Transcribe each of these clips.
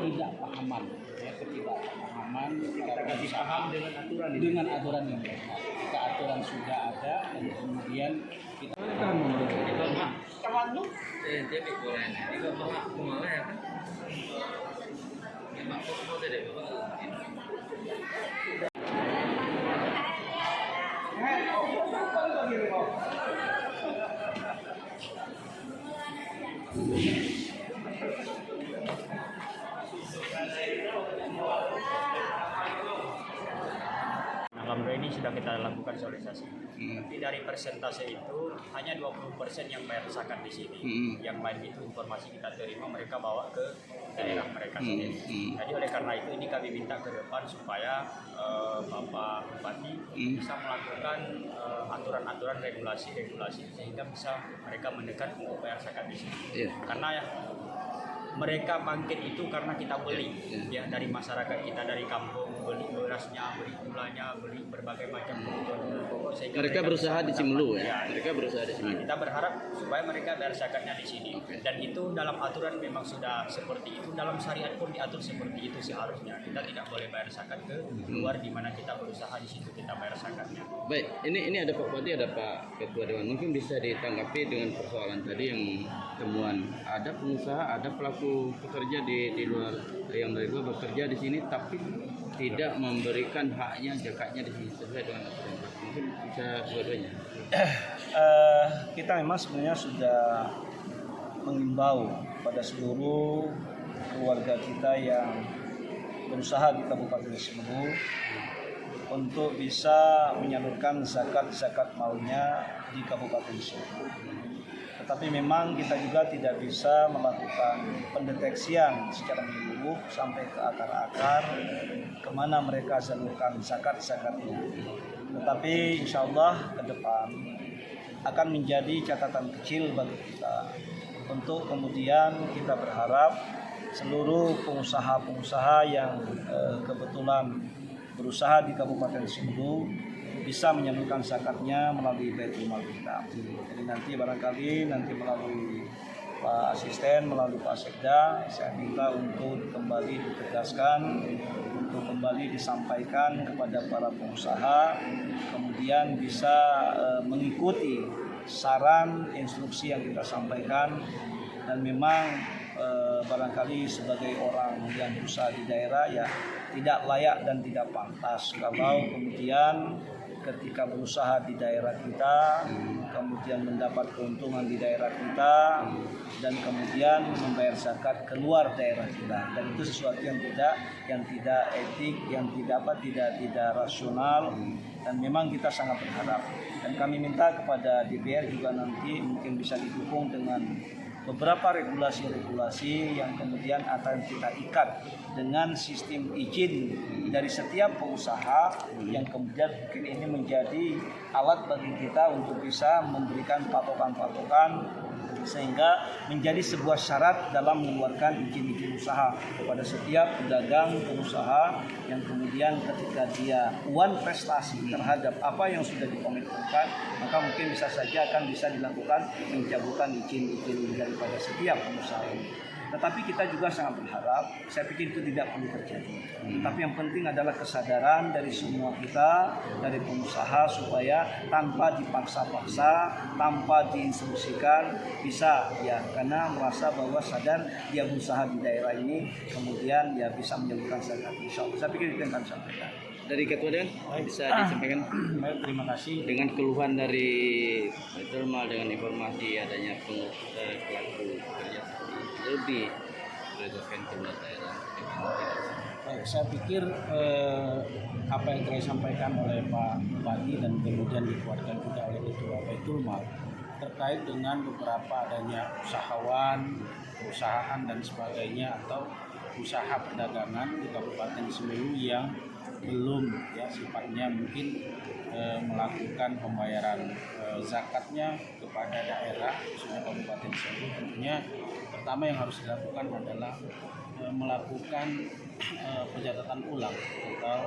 ketidakpahaman, kita kasih paham dengan aturan yang mereka. Jika aturan sudah ada dan kemudian kita akan memberikan dia pikulan itu bawa kemana ya kan? Memang kok tidak bawa. Alhamdulillah ini sudah kita lakukan sosialisasi. Tapi dari persentase itu hanya 20% yang bayar zakat di sini. Yang lain itu informasi kita terima mereka bawa ke daerah mereka sendiri. Jadi oleh karena itu ini kami minta ke depan supaya Bapak Bupati bisa melakukan aturan-aturan regulasi sehingga bisa mereka mendekat untuk bayar zakat di sini. Karena ya mereka bangkit itu karena kita beli ya dari masyarakat kita dari kampung, beli berasnya, beli gulanya, beli berbagai macam kebutuhan pokok sehingga mereka berusaha di Cimelu ya. Mereka berusaha di sini. Kita berharap supaya mereka bayar zakatnya di sini. Dan itu dalam aturan memang sudah seperti itu, dalam syariat pun diatur seperti itu seharusnya. Kita tidak boleh bayar zakat ke luar di mana kita berusaha di situ kita bayar zakatnya. Baik, ini ada Pak Bupati, ada Pak Ketua Dewan. Mungkin bisa ditanggapi dengan persoalan tadi yang temuan ada pengusaha, ada pelaku pekerja di luar yang dari luar bekerja di sini tapi tidak memberikan haknya zakatnya di sini sesuai dengan aturan. Mungkin bisa dua-duanya. Kita memang sebenarnya sudah mengimbau pada seluruh keluarga kita yang berusaha di Kabupaten Semeru untuk bisa menyalurkan zakat maunya di Kabupaten Semeru. Tetapi memang kita juga tidak bisa melakukan pendeteksian secara menyeluruh sampai ke akar-akar kemana mereka salurkan zakatnya. Tetapi insya Allah ke depan akan menjadi catatan kecil bagi kita untuk kemudian kita berharap seluruh pengusaha-pengusaha yang kebetulan berusaha di Kabupaten Semeru bisa menyalurkan zakatnya melalui Baitul Mal kita. Jadi nanti barangkali melalui Pak Asisten, melalui Pak Sekda, saya minta untuk kembali ditegaskan, untuk kembali disampaikan kepada para pengusaha, kemudian bisa mengikuti saran instruksi yang kita sampaikan. Dan memang barangkali sebagai orang yang berusaha di daerah ya tidak layak dan tidak pantas kalau kemudian ketika berusaha di daerah kita, kemudian mendapat keuntungan di daerah kita, dan kemudian membayar zakat keluar daerah kita. Dan itu sesuatu yang tidak etik, yang tidak rasional, dan memang kita sangat berharap. Dan kami minta kepada DPR juga nanti mungkin bisa didukung dengan beberapa regulasi-regulasi yang kemudian akan kita ikat dengan sistem izin dari setiap pengusaha yang kemudian mungkin ini menjadi alat bagi kita untuk bisa memberikan patokan-patokan sehingga menjadi sebuah syarat dalam mengeluarkan izin usaha kepada setiap pedagang pengusaha yang kemudian ketika dia puan prestasi terhadap apa yang sudah dikomitmenkan, maka mungkin bisa saja akan bisa dilakukan pencabutan izin daripada setiap pengusaha ini. Tetapi kita juga sangat berharap, saya pikir itu tidak perlu terjadi. Tapi yang penting adalah kesadaran dari semua kita, dari pengusaha supaya tanpa dipaksa-paksa, tanpa diinstruksikan, bisa ya karena merasa bahwa sadar dia berusaha di daerah ini, kemudian ya bisa menyalurkan zakat. Insyaallah. Saya pikir itu yang kami sampaikan. Dari Ketua Dewan bisa disampaikan. Baik, terima kasih. Dengan keluhan dari Baitul Mal dengan informasi adanya pelaku pekerja lebih berdasarkan keluar daerah. Baik, saya pikir apa yang telah disampaikan oleh Pak Bupati dan kemudian dikuatkan juga oleh Ketua Baitul Mal terkait dengan beberapa adanya perusahaan dan sebagainya atau usaha perdagangan di Kabupaten Semeru yang belum ya sifatnya mungkin melakukan pembayaran zakatnya kepada daerah khususnya Kabupaten Semeru. Tentunya pertama yang harus dilakukan adalah melakukan pencatatan ulang atau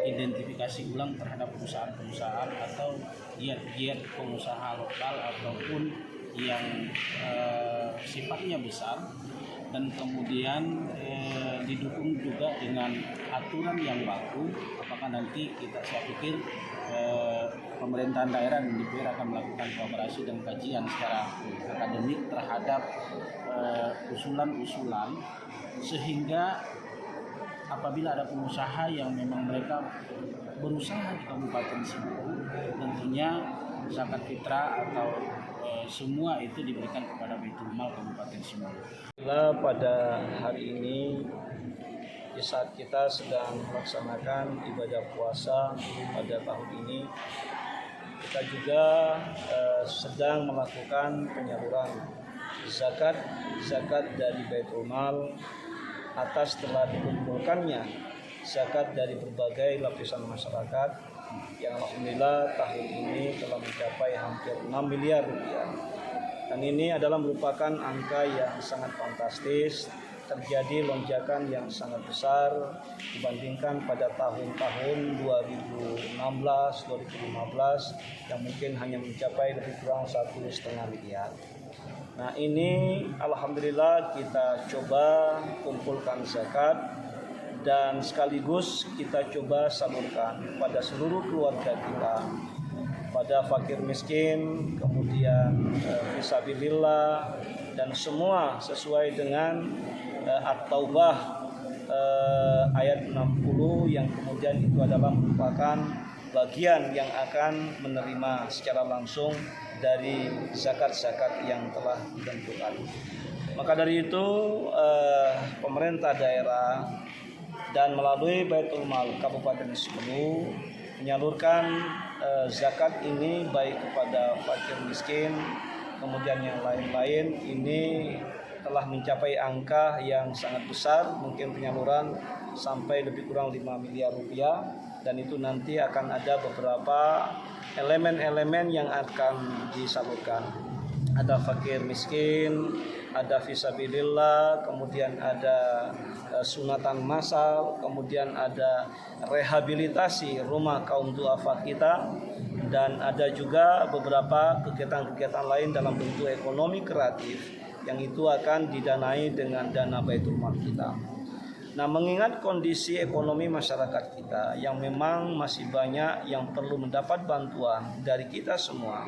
identifikasi ulang terhadap perusahaan-perusahaan atau giat-giat pengusaha lokal ataupun yang sifatnya besar dan kemudian didukung juga dengan aturan yang baku. Apakah nanti saya pikir pemerintahan daerah dan DPR akan melakukan kolaborasi dan kajian secara akademik terhadap usulan-usulan, sehingga apabila ada pengusaha yang memang mereka berusaha di Kabupaten Simalungun, tentunya zakat fitrah atau semua itu diberikan kepada Baitul Mal Kabupaten Simalungun. Pada hari ini, di saat kita sedang melaksanakan ibadah puasa pada tahun ini, kita juga sedang melakukan penyaluran zakat dari Baitul Mal atas telah dikumpulkannya zakat dari berbagai lapisan masyarakat yang alhamdulillah tahun ini telah mencapai hampir 6 miliar rupiah. Dan ini adalah merupakan angka yang sangat fantastis, terjadi lonjakan yang sangat besar dibandingkan pada tahun-tahun 2016, 2015 yang mungkin hanya mencapai lebih kurang 1,5 miliar. Nah, ini alhamdulillah kita coba kumpulkan zakat dan sekaligus kita coba salurkan pada seluruh keluarga kita, pada fakir miskin, kemudian fisabilillah, dan semua sesuai dengan At-Taubah ayat 60 yang kemudian itu adalah merupakan bagian yang akan menerima secara langsung dari zakat-zakat yang telah ditentukan. Maka dari itu pemerintah daerah dan melalui Baitul Mal Kabupaten Simalungun menyalurkan zakat ini baik kepada fakir miskin, kemudian yang lain-lain. Ini telah mencapai angka yang sangat besar, mungkin penyaluran sampai lebih kurang 5 miliar rupiah, dan itu nanti akan ada beberapa elemen-elemen yang akan disalurkan. Ada fakir miskin, ada fisabilillah, kemudian ada sunatan massal, kemudian ada rehabilitasi rumah kaum duafa kita, dan ada juga beberapa kegiatan-kegiatan lain dalam bentuk ekonomi kreatif yang itu akan didanai dengan dana Baitul Mal kita. Nah, mengingat kondisi ekonomi masyarakat kita yang memang masih banyak yang perlu mendapat bantuan dari kita semua,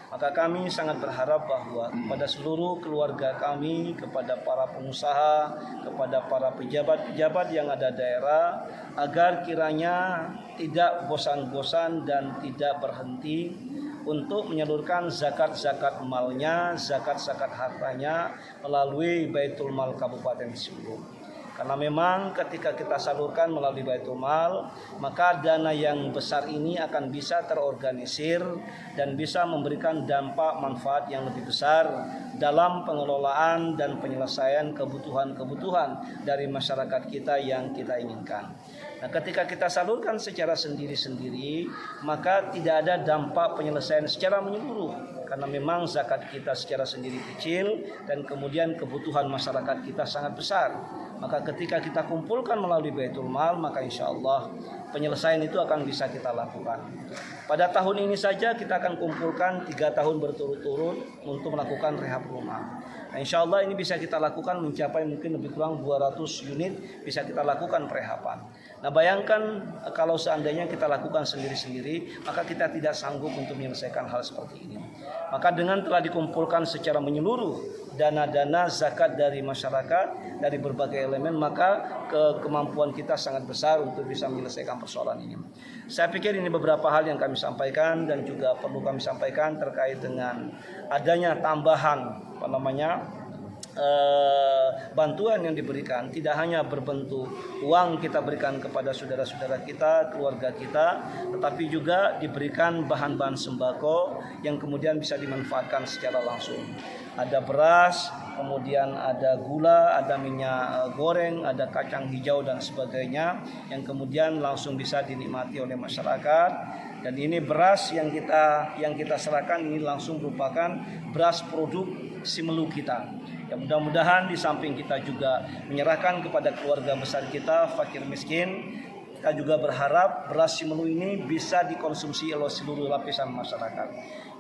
maka kami sangat berharap bahwa kepada seluruh keluarga kami, kepada para pengusaha, kepada para pejabat-pejabat yang ada daerah, agar kiranya tidak bosan-bosan dan tidak berhenti untuk menyalurkan zakat-zakat malnya, zakat-zakat hartanya melalui Baitul Mal Kabupaten Simalungun. Karena memang ketika kita salurkan melalui Baitul Mal, maka dana yang besar ini akan bisa terorganisir dan bisa memberikan dampak manfaat yang lebih besar dalam pengelolaan dan penyelesaian kebutuhan-kebutuhan dari masyarakat kita yang kita inginkan. Nah, ketika kita salurkan secara sendiri-sendiri, maka tidak ada dampak penyelesaian secara menyeluruh. Karena memang zakat kita secara sendiri kecil dan kemudian kebutuhan masyarakat kita sangat besar. Maka ketika kita kumpulkan melalui Baitul Mal, maka insya Allah penyelesaian itu akan bisa kita lakukan. Pada tahun ini saja kita akan kumpulkan 3 tahun berturut-turut untuk melakukan rehab rumah. Nah, insya Allah ini bisa kita lakukan mencapai mungkin lebih kurang 200 unit bisa kita lakukan perehaban. Nah, bayangkan kalau seandainya kita lakukan sendiri-sendiri, maka kita tidak sanggup untuk menyelesaikan hal seperti ini. Maka dengan telah dikumpulkan secara menyeluruh dana-dana zakat dari masyarakat, dari berbagai elemen, maka kemampuan kita sangat besar untuk bisa menyelesaikan persoalan ini. Saya pikir ini beberapa hal yang kami sampaikan dan juga perlu kami sampaikan terkait dengan adanya tambahan bantuan yang diberikan, tidak hanya berbentuk uang kita berikan kepada saudara-saudara kita, keluarga kita, tetapi juga diberikan bahan-bahan sembako yang kemudian bisa dimanfaatkan secara langsung. Ada beras, kemudian ada gula, ada minyak goreng, ada kacang hijau dan sebagainya yang kemudian langsung bisa dinikmati oleh masyarakat. Dan ini beras yang kita serahkan ini langsung merupakan beras produk Simalungun kita. Ya, mudah-mudahan di samping kita juga menyerahkan kepada keluarga besar kita fakir miskin, kita juga berharap beras Simalungun ini bisa dikonsumsi oleh seluruh lapisan masyarakat.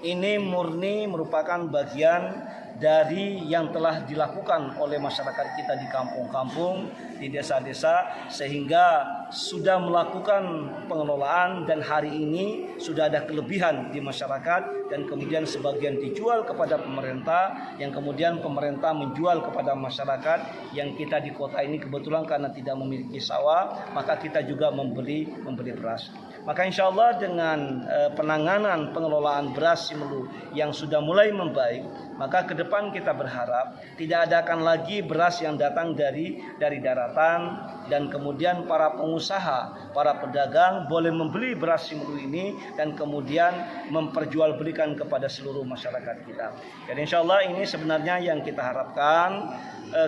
Ini murni merupakan bagian dari yang telah dilakukan oleh masyarakat kita di kampung-kampung, di desa-desa, sehingga sudah melakukan pengelolaan dan hari ini sudah ada kelebihan di masyarakat dan kemudian sebagian dijual kepada pemerintah, yang kemudian pemerintah menjual kepada masyarakat. Yang kita di kota ini kebetulan karena tidak memiliki sawah, maka kita juga membeli beras. Maka insya Allah dengan penanganan pengelolaan beras Simelu yang sudah mulai membaik, maka ke depan kita berharap tidak adakan lagi beras yang datang dari daratan, dan kemudian para pengusaha, para pedagang boleh membeli beras Simelu ini dan kemudian memperjualbelikan kepada seluruh masyarakat kita. Dan insya Allah ini sebenarnya yang kita harapkan,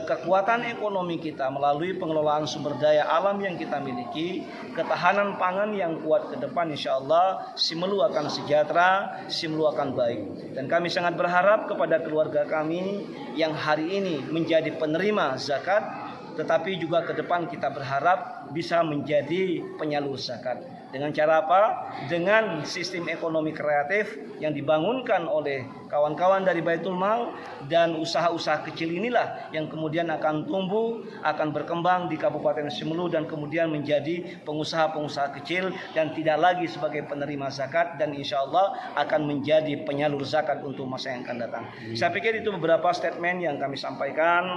kekuatan ekonomi kita melalui pengelolaan sumber daya alam yang kita miliki, ketahanan pangan yang kuat ke depan, insya Allah Simelu akan sejahtera, Simelu akan baik. Dan kami sangat berharap kepada keluarga kami yang hari ini menjadi penerima zakat, tetapi juga ke depan kita berharap bisa menjadi penyalur zakat. Dengan cara apa? Dengan sistem ekonomi kreatif yang dibangunkan oleh kawan-kawan dari Baitul Mal, dan usaha-usaha kecil inilah yang kemudian akan tumbuh, akan berkembang di Kabupaten Simelu dan kemudian menjadi pengusaha-pengusaha kecil dan tidak lagi sebagai penerima zakat, dan insya Allah akan menjadi penyalur zakat untuk masa yang akan datang. Saya pikir itu beberapa statement yang kami sampaikan.